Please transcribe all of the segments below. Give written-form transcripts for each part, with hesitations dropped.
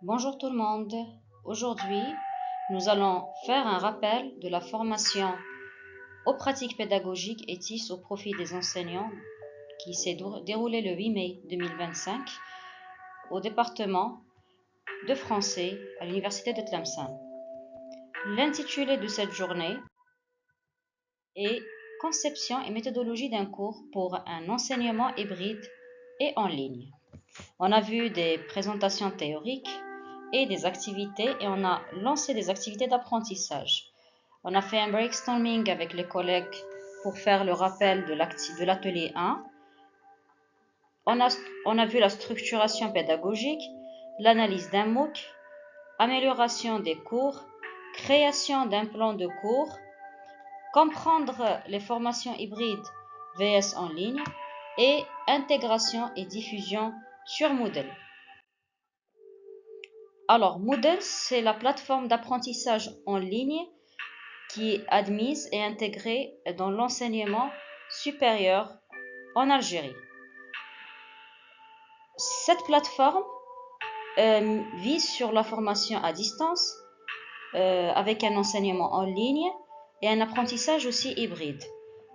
Bonjour tout le monde. Aujourd'hui, nous allons faire un rappel de la formation aux pratiques pédagogiques et TIS au profit des enseignants qui s'est déroulée le 8 mai 2025 au département de français à l'université de Tlemcen. L'intitulé de cette journée est Conception et méthodologie d'un cours pour un enseignement hybride et en ligne. On a vu des présentations théoriques et des activités et on a lancé des activités d'apprentissage. On a fait un brainstorming avec les collègues pour faire le rappel de l'atelier 1. On a vu la structuration pédagogique, l'analyse d'un MOOC, amélioration des cours, création d'un plan de cours, comprendre les formations hybrides vs en ligne et intégration et diffusion sur Moodle. Alors, Moodle, c'est la plateforme d'apprentissage en ligne qui est admise et intégrée dans l'enseignement supérieur en Algérie. Cette plateforme vise sur la formation à distance avec un enseignement en ligne et un apprentissage aussi hybride.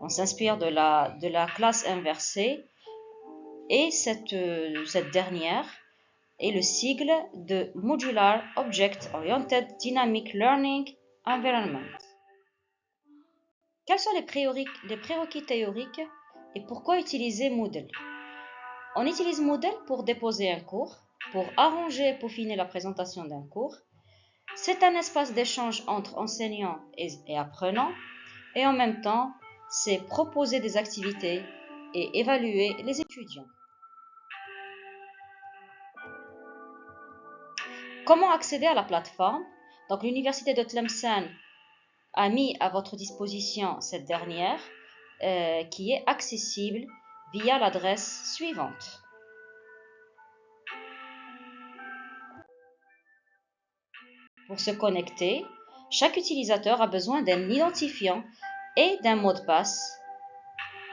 On s'inspire de la classe inversée et cette dernière est le sigle de Modular Object Oriented Dynamic Learning Environment. Quels sont les prérequis théoriques et pourquoi utiliser Moodle? On utilise Moodle pour déposer un cours, pour arranger et peaufiner la présentation d'un cours. C'est un espace d'échange entre enseignants et apprenants et en même temps, c'est proposer des activités et évaluer les étudiants. Comment accéder à la plateforme? Donc, l'université de Tlemcen a mis à votre disposition cette dernière qui est accessible via l'adresse suivante. Pour se connecter, chaque utilisateur a besoin d'un identifiant et d'un mot de passe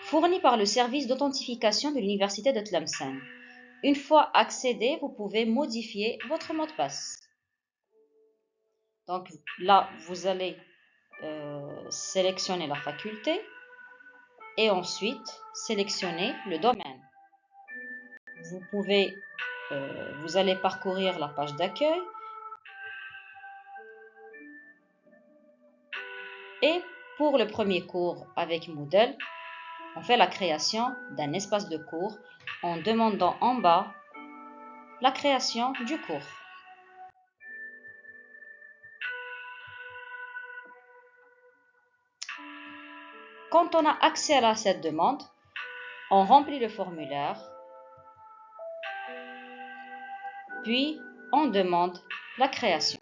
fourni par le service d'authentification de l'université de Tlemcen. Une fois accédé, vous pouvez modifier votre mot de passe. Donc là, vous allez sélectionner la faculté et ensuite sélectionner le domaine. Vous allez parcourir la page d'accueil et pour le premier cours avec Moodle, on fait la création d'un espace de cours en demandant en bas la création du cours. Quand on a accès à cette demande, on remplit le formulaire, puis on demande la création.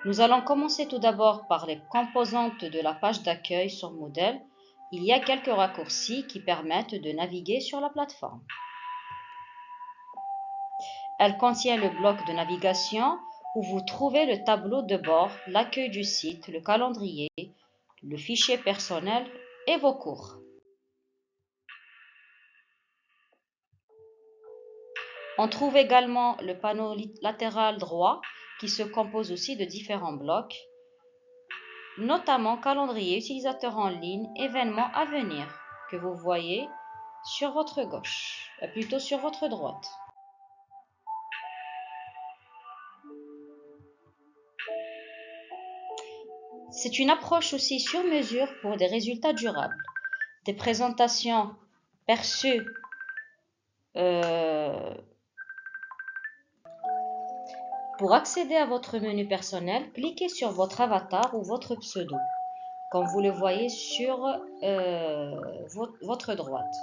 Nous allons commencer tout d'abord par les composantes de la page d'accueil sur Moodle. Il y a quelques raccourcis qui permettent de naviguer sur la plateforme. Elle contient le bloc de navigation où vous trouvez le tableau de bord, l'accueil du site, le calendrier, le fichier personnel et vos cours. On trouve également le panneau latéral droit qui se compose aussi de différents blocs, notamment calendrier, utilisateur en ligne, événements à venir que vous voyez sur votre gauche, plutôt sur votre droite. C'est une approche aussi sur mesure pour des résultats durables. Des présentations perçues pour accéder à votre menu personnel, cliquez sur votre avatar ou votre pseudo, comme vous le voyez sur votre droite.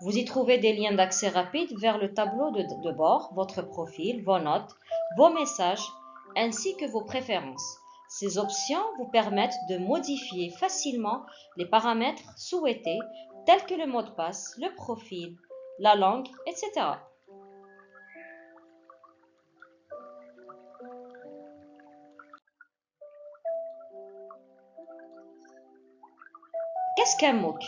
Vous y trouvez des liens d'accès rapide vers le tableau de bord, votre profil, vos notes, vos messages, ainsi que vos préférences. Ces options vous permettent de modifier facilement les paramètres souhaités, tels que le mot de passe, le profil, la langue, etc. Qu'est-ce qu'un MOOC?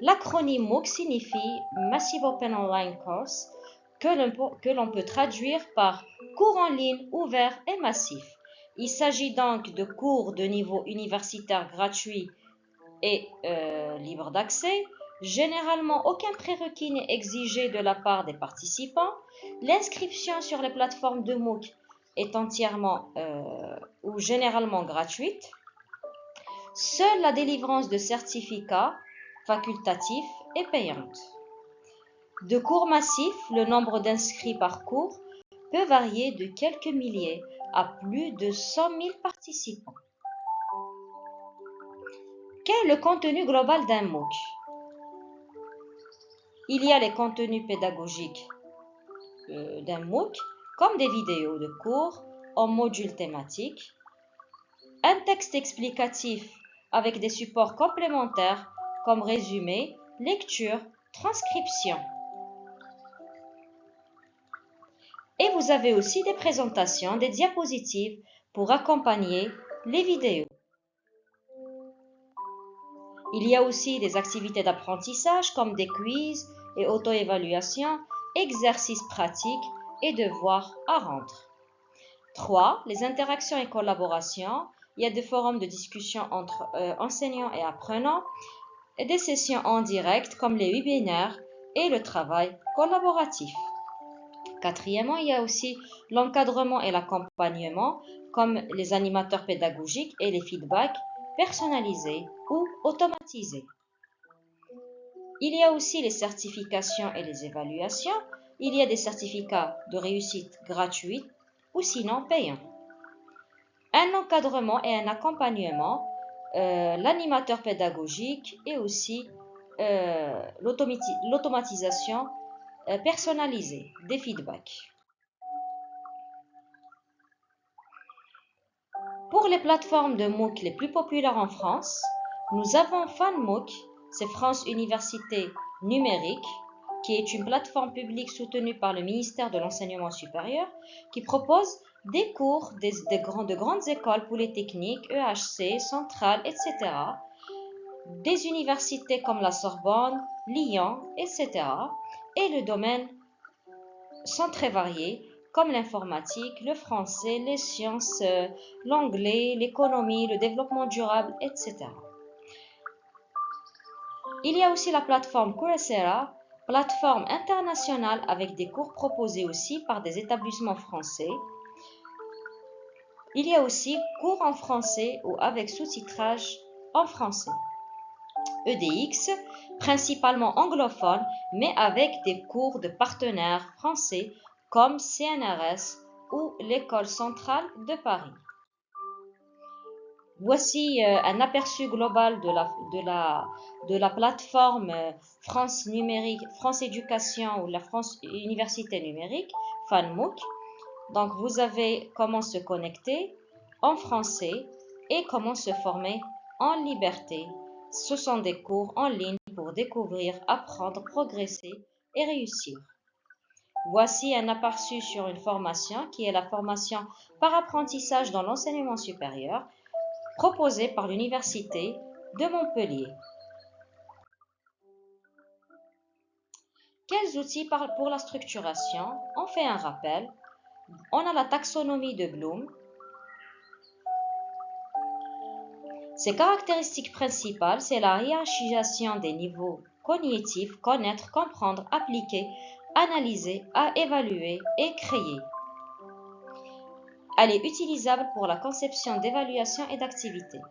L'acronyme MOOC signifie Massive Open Online Course, que l'on peut traduire par cours en ligne ouvert et massif. Il s'agit donc de cours de niveau universitaire gratuit et libre d'accès. Généralement, aucun prérequis n'est exigé de la part des participants. L'inscription sur les plateformes de MOOC est entièrement ou généralement gratuite. Seule la délivrance de certificats facultatifs est payante. De cours massifs, le nombre d'inscrits par cours peut varier de quelques milliers à plus de 100 000 participants. Quel est le contenu global d'un MOOC? Il y a les contenus pédagogiques d'un MOOC, comme des vidéos de cours en modules thématiques, un texte explicatif avec des supports complémentaires comme résumé, lecture, transcription. Et vous avez aussi des présentations, des diapositives pour accompagner les vidéos. Il y a aussi des activités d'apprentissage comme des quiz et auto-évaluation, exercices pratiques et devoirs à rendre. 3. Les interactions et collaborations. Il y a des forums de discussion entre enseignants et apprenants, et des sessions en direct comme les webinaires et le travail collaboratif. Quatrièmement, il y a aussi l'encadrement et l'accompagnement comme les animateurs pédagogiques et les feedbacks personnalisés ou automatisés. Il y a aussi les certifications et les évaluations. Il y a des certificats de réussite gratuits ou sinon payants. Un encadrement et un accompagnement, l'animateur pédagogique et aussi l'automatisation personnalisée des feedbacks. Pour les plateformes de MOOC les plus populaires en France, nous avons FunMOOC, c'est France Université Numérique, qui est une plateforme publique soutenue par le ministère de l'Enseignement supérieur, qui propose des cours de grandes écoles polytechniques, EHC, Centrale, etc., des universités comme la Sorbonne, Lyon, etc., et le domaine sont très variés, comme l'informatique, le français, les sciences, l'anglais, l'économie, le développement durable, etc. Il y a aussi la plateforme Coursera, plateforme internationale avec des cours proposés aussi par des établissements français. Il y a aussi cours en français ou avec sous-titrage en français. EDX, principalement anglophone, mais avec des cours de partenaires français comme CNRS ou l'École centrale de Paris. Voici un aperçu global de la plateforme France Numérique, France Éducation ou la France Université Numérique, FunMOOC. Donc vous avez comment se connecter en français et comment se former en liberté. Ce sont des cours en ligne pour découvrir, apprendre, progresser et réussir. Voici un aperçu sur une formation qui est la formation par apprentissage dans l'enseignement supérieur proposée par l'Université de Montpellier. Quels outils pour la structuration? On fait un rappel. On a la taxonomie de Bloom. Ses caractéristiques principales, c'est la hiérarchisation des niveaux cognitifs, connaître, comprendre, appliquer, analyser, évaluer et créer. Elle est utilisable pour la conception d'évaluation et d'activité.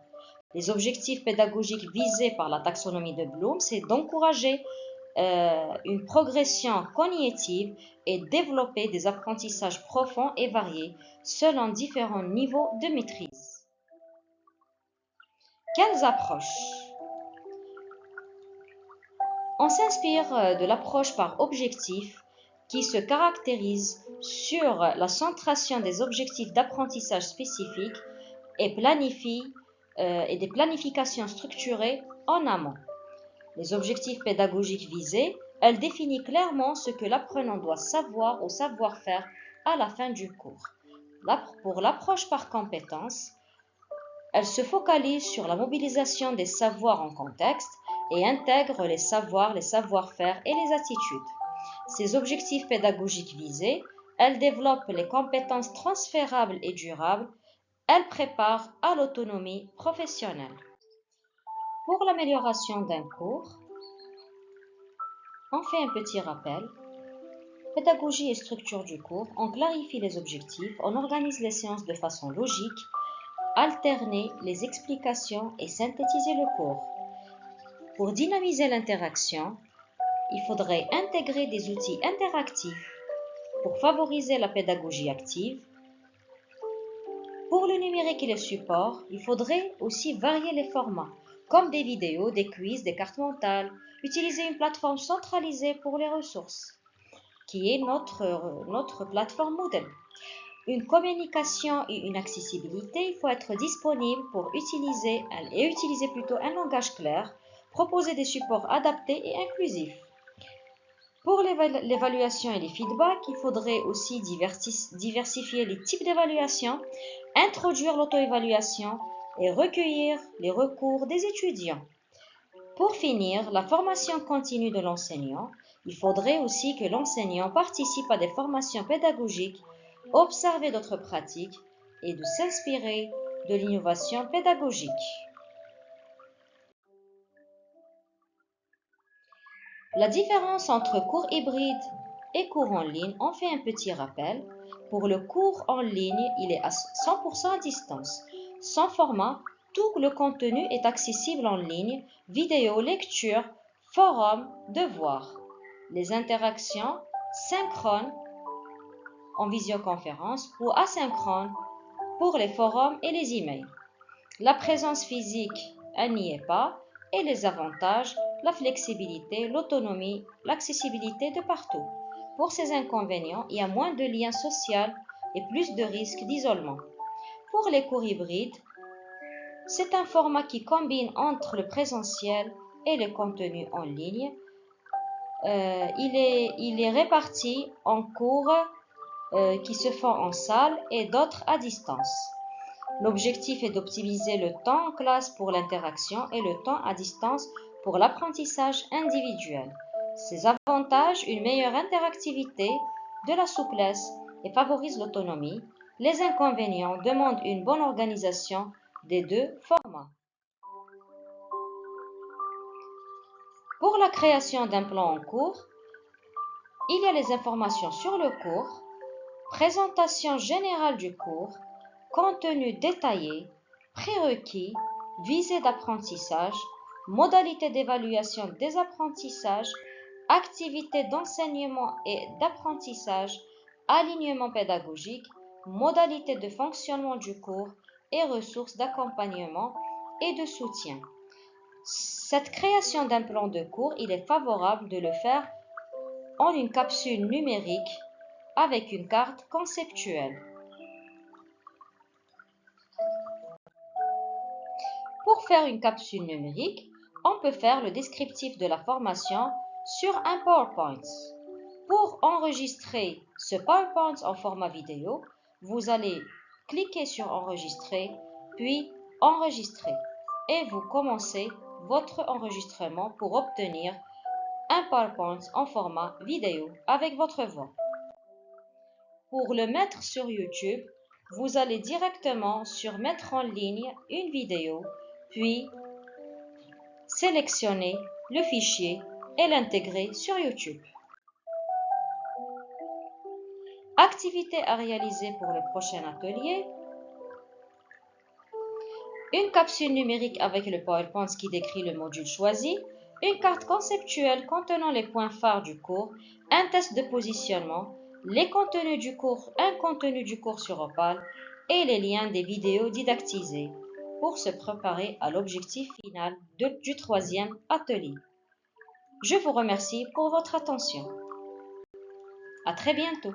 Les objectifs pédagogiques visés par la taxonomie de Bloom, c'est d'encourager une progression cognitive et développer des apprentissages profonds et variés selon différents niveaux de maîtrise. Quelles approches? On s'inspire de l'approche par objectif qui se caractérise sur la centration des objectifs d'apprentissage spécifiques et des planifications structurées en amont. Les objectifs pédagogiques visés, elle définit clairement ce que l'apprenant doit savoir ou savoir faire à la fin du cours. Pour l'approche par compétences, elle se focalise sur la mobilisation des savoirs en contexte et intègre les savoirs, les savoir-faire et les attitudes. Ces objectifs pédagogiques visés, elles développent les compétences transférables et durables. Elles préparent à l'autonomie professionnelle. Pour l'amélioration d'un cours, on fait un petit rappel. Pédagogie et structure du cours, on clarifie les objectifs, on organise les séances de façon logique, alterner les explications et synthétiser le cours. Pour dynamiser l'interaction, il faudrait intégrer des outils interactifs pour favoriser la pédagogie active. Pour le numérique et les supports, il faudrait aussi varier les formats, comme des vidéos, des quiz, des cartes mentales, utiliser une plateforme centralisée pour les ressources, qui est notre plateforme Moodle. Une communication et une accessibilité, il faut être disponible pour utiliser un langage clair, proposer des supports adaptés et inclusifs. Pour l'évaluation et les feedbacks, il faudrait aussi diversifier les types d'évaluation, introduire l'auto-évaluation et recueillir les recours des étudiants. Pour finir, la formation continue de l'enseignant. Il faudrait aussi que l'enseignant participe à des formations pédagogiques, observer d'autres pratiques et de s'inspirer de l'innovation pédagogique. La différence entre cours hybride et cours en ligne, on fait un petit rappel. Pour le cours en ligne, il est à 100% à distance. Sans format, tout le contenu est accessible en ligne, vidéo, lecture, forum, devoirs. Les interactions synchrones en visioconférence ou asynchrones pour les forums et les emails. La présence physique, elle n'y est pas, et les avantages, la flexibilité, l'autonomie, l'accessibilité de partout. Pour ces inconvénients, il y a moins de liens sociaux et plus de risques d'isolement. Pour les cours hybrides, c'est un format qui combine entre le présentiel et le contenu en ligne. Il est réparti en cours qui se font en salle et d'autres à distance. L'objectif est d'optimiser le temps en classe pour l'interaction et le temps à distance pour l'apprentissage individuel. Ces avantages, une meilleure interactivité, de la souplesse et favorisent l'autonomie. Les inconvénients demandent une bonne organisation des deux formats. Pour la création d'un plan en cours, il y a les informations sur le cours, présentation générale du cours, contenu détaillé, prérequis, visée d'apprentissage, modalités d'évaluation des apprentissages, activités d'enseignement et d'apprentissage, alignement pédagogique, modalités de fonctionnement du cours et ressources d'accompagnement et de soutien. Cette création d'un plan de cours, il est favorable de le faire en une capsule numérique avec une carte conceptuelle. Pour faire une capsule numérique, on peut faire le descriptif de la formation sur un PowerPoint. Pour enregistrer ce PowerPoint en format vidéo, vous allez cliquer sur Enregistrer, puis Enregistrer et vous commencez votre enregistrement pour obtenir un PowerPoint en format vidéo avec votre voix. Pour le mettre sur YouTube, vous allez directement sur Mettre en ligne une vidéo, puis sélectionner le fichier et l'intégrer sur YouTube. Activité à réaliser pour le prochain atelier. Une capsule numérique avec le PowerPoint qui décrit le module choisi, une carte conceptuelle contenant les points phares du cours, un test de positionnement, les contenus du cours, un contenu du cours sur Opal et les liens des vidéos didactisées pour se préparer à l'objectif final du troisième atelier. Je vous remercie pour votre attention. À très bientôt.